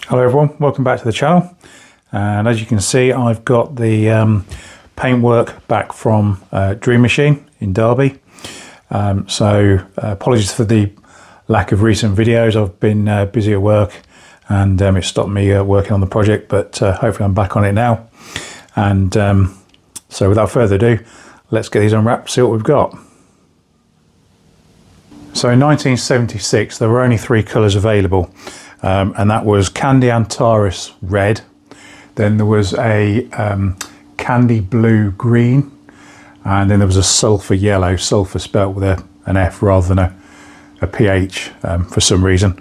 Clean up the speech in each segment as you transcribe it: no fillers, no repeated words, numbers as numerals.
Hello everyone, welcome back to the channel. And as you can see, I've got the paintwork back from Dream Machine in Derby. Apologies for the lack of recent videos. I've been busy at work and it stopped me working on the project, but hopefully I'm back on it now. And so without further ado, let's get these unwrapped, see what we've got. So in 1976 there were only three colours available, and that was Candy Antares red, then there was a candy blue green, and then there was a sulphur yellow, sulphur spelt with an F rather than a PH for some reason.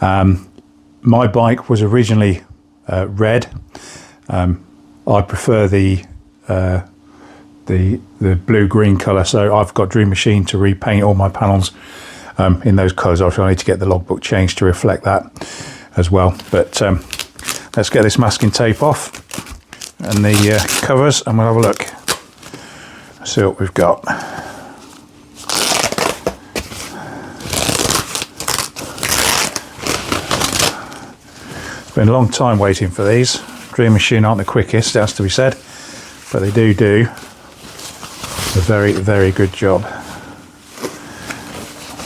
My bike was originally red. I prefer the blue-green colour, so I've got Dream Machine to repaint all my panels in those colours. Obviously I need to get the logbook changed to reflect that as well. But let's get this masking tape off and the covers and we'll have a look, see what we've got. It's been a long time waiting for these. Dream Machine aren't the quickest, it has to be said, but they do a very, very good job.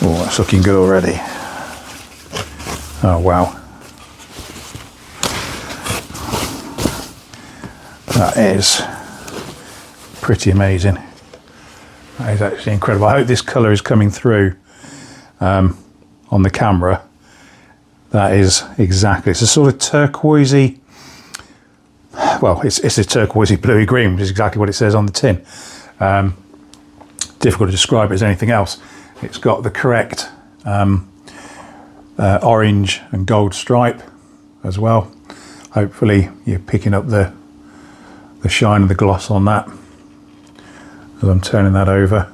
Oh, that's looking good already. Oh wow. That is pretty amazing. That is actually incredible. I hope this colour is coming through on the camera. That is exactly, it's a sort of turquoisey, well, it's a turquoisey bluey green, which is exactly what it says on the tin. Difficult to describe it as anything else. It's got the correct orange and gold stripe as well. Hopefully you're picking up the shine of the gloss on that as I'm turning that over.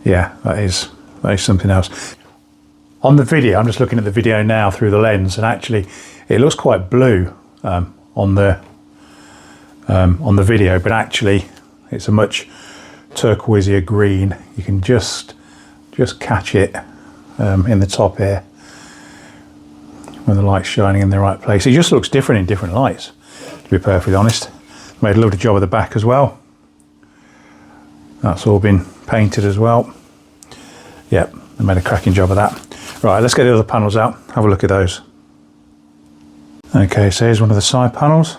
Yeah, that is something else. On the video, I'm just looking at the video now through the lens, and actually it looks quite blue on the video, but actually it's a much turquoisier green. You can just catch it in the top here when the light's shining in the right place. It just looks different in different lights, to be perfectly honest. Made a lovely job of the back as well. That's all been painted as well. Yep, I made a cracking job of that. Right, let's get the other panels out, have a look at those. Okay, so here's one of the side panels,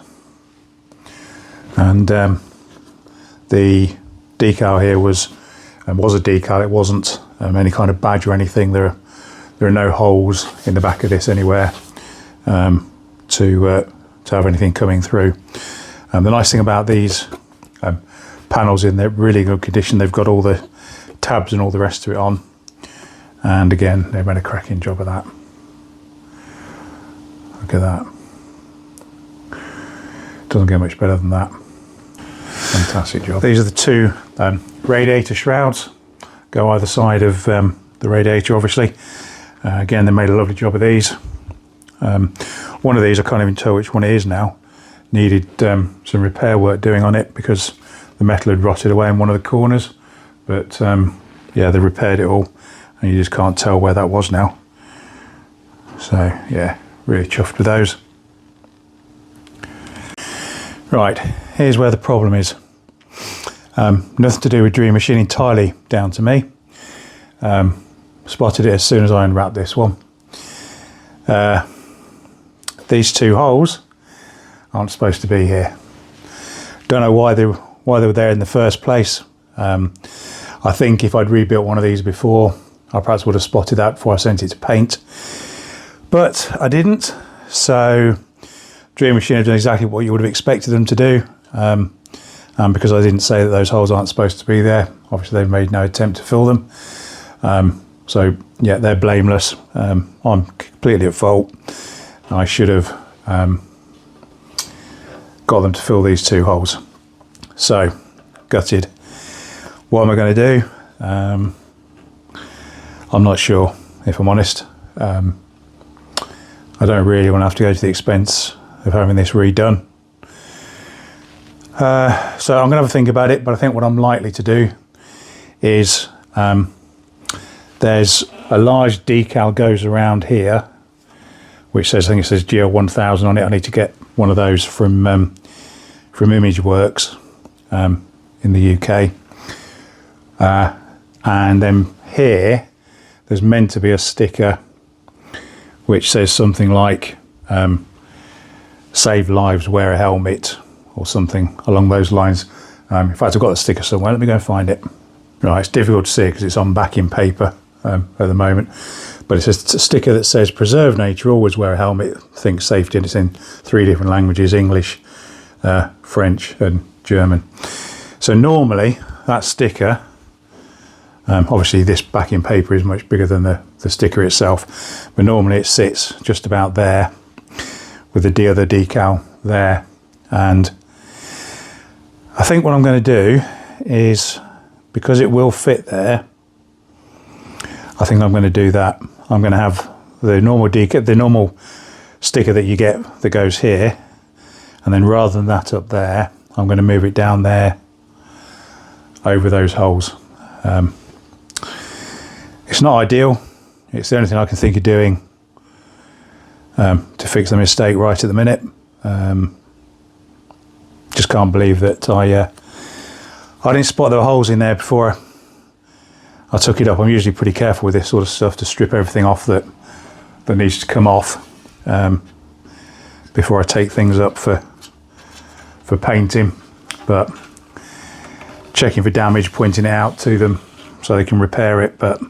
and the decal here was a decal. It wasn't any kind of badge or anything. There are no holes in the back of this anywhere to have anything coming through. The nice thing about these panels, in they're really good condition. They've got all the tabs and all the rest of it on, and again they've made a cracking job of that. Look at that. Doesn't get much better than that. Fantastic job. These are the two radiator shrouds, go either side of the radiator obviously. Again, they made a lovely job of these. One of these, I can't even tell which one it is now, needed some repair work doing on it because the metal had rotted away in one of the corners, but yeah, they repaired it all and you just can't tell where that was now. So yeah, really chuffed with those. Right, here's where the problem is. Nothing to do with Dream Machine, entirely down to me. Spotted it as soon as I unwrapped this one. These two holes aren't supposed to be here. Don't know why they were there in the first place. I think if I'd rebuilt one of these before, I perhaps would have spotted that before I sent it to paint. But I didn't, so Dream Machine have done exactly what you would have expected them to do. And because I didn't say that those holes aren't supposed to be there, obviously they've made no attempt to fill them. So yeah, they're blameless. I'm completely at fault. I should have got them to fill these two holes. So, gutted. What am I going to do? I'm not sure, if I'm honest. I don't really want to have to go to the expense of having this redone. So I'm going to have a think about it, but I think what I'm likely to do is there's a large decal goes around here which says, I think it says GL1000 on it. I need to get one of those from Imageworks in the UK. And then here, there's meant to be a sticker which says something like, save lives, wear a helmet, or something along those lines. In fact, I've got the sticker somewhere. Let me go and find it. Right, it's difficult to see because it's on backing paper at the moment. But it's a sticker that says, preserve nature, always wear a helmet, think safety, and it's in 3 different languages, English, French and German. So normally that sticker, obviously this backing paper is much bigger than the sticker itself, but normally it sits just about there with the other decal there. And I think what I'm going to do is, because it will fit there, I think I'm going to do that. I'm going to have the normal decal, the normal sticker that you get that goes here, and then rather than that up there, I'm going to move it down there over those holes. It's not ideal. It's the only thing I can think of doing to fix the mistake right at the minute. Just can't believe that I didn't spot there were holes in there before I took it up. I'm usually pretty careful with this sort of stuff to strip everything off that needs to come off before I take things up for painting. But checking for damage, pointing it out to them so they can repair it. But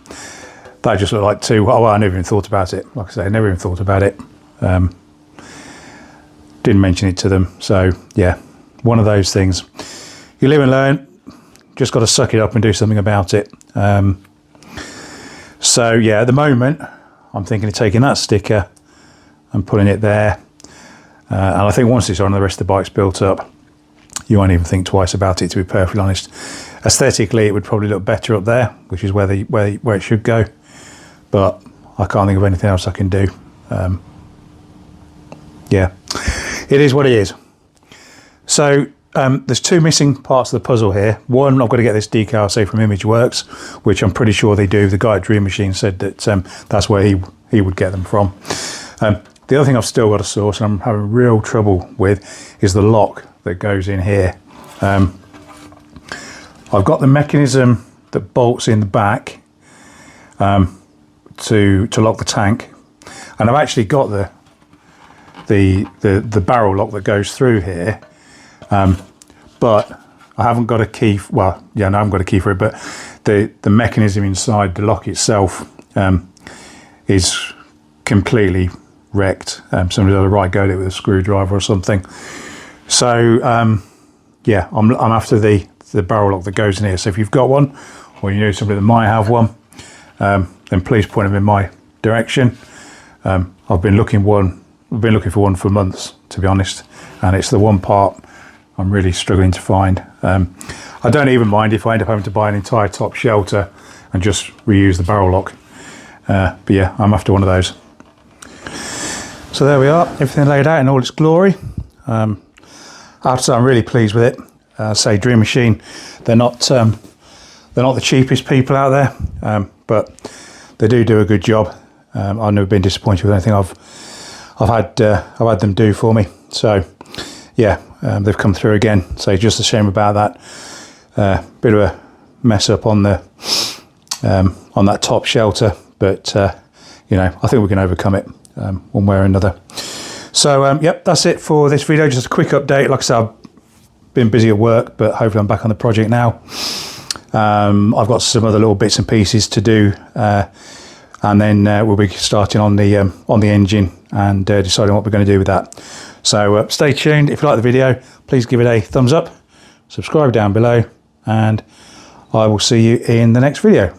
that just looked like too, oh, well, I never even thought about it. Like I say, I never even thought about it. Didn't mention it to them. So yeah, one of those things. You live and learn. Just got to suck it up and do something about it. So yeah, at the moment, I'm thinking of taking that sticker and putting it there. And I think once it's on, the rest of the bike's built up, you won't even think twice about it, to be perfectly honest. Aesthetically, it would probably look better up there, which is where it should go. But I can't think of anything else I can do. Yeah, it is what it is. So there's 2 missing parts of the puzzle here. One, I've got to get this decal, say, from Imageworks, which I'm pretty sure they do. The guy at Dream Machine said that that's where he would get them from. The other thing I've still got to source, and I'm having real trouble with, is the lock that goes in here. I've got the mechanism that bolts in the back to lock the tank, and I've actually got the barrel lock that goes through here, but I haven't got a key. Well, yeah, no, I haven't got a key for it, but the mechanism inside the lock itself is completely wrecked. Somebody's had a right go at it with a screwdriver or something. So yeah, I'm after the barrel lock that goes in here. So if you've got one, or you know somebody that might have one, then please point them in my direction. I've been looking for one for months, to be honest, and it's the one part I'm really struggling to find. I don't even mind if I end up having to buy an entire top shelter and just reuse the barrel lock. But yeah, I'm after one of those. So there we are, everything laid out in all its glory. I have to say I'm really pleased with it. Say Dream Machine, they're not the cheapest people out there, but they do a good job. I've never been disappointed with anything I've had them do for me. So yeah, they've come through again. So just a shame about that. Bit of a mess up on that top shelter, but you know, I think we can overcome it one way or another. So yep, that's it for this video. Just a quick update. Like I said, I've been busy at work, but hopefully I'm back on the project now. I've got some other little bits and pieces to do, and then we'll be starting on the engine and deciding what we're going to do with that. So stay tuned. If you like the video, please give it a thumbs up, subscribe down below, and I will see you in the next video.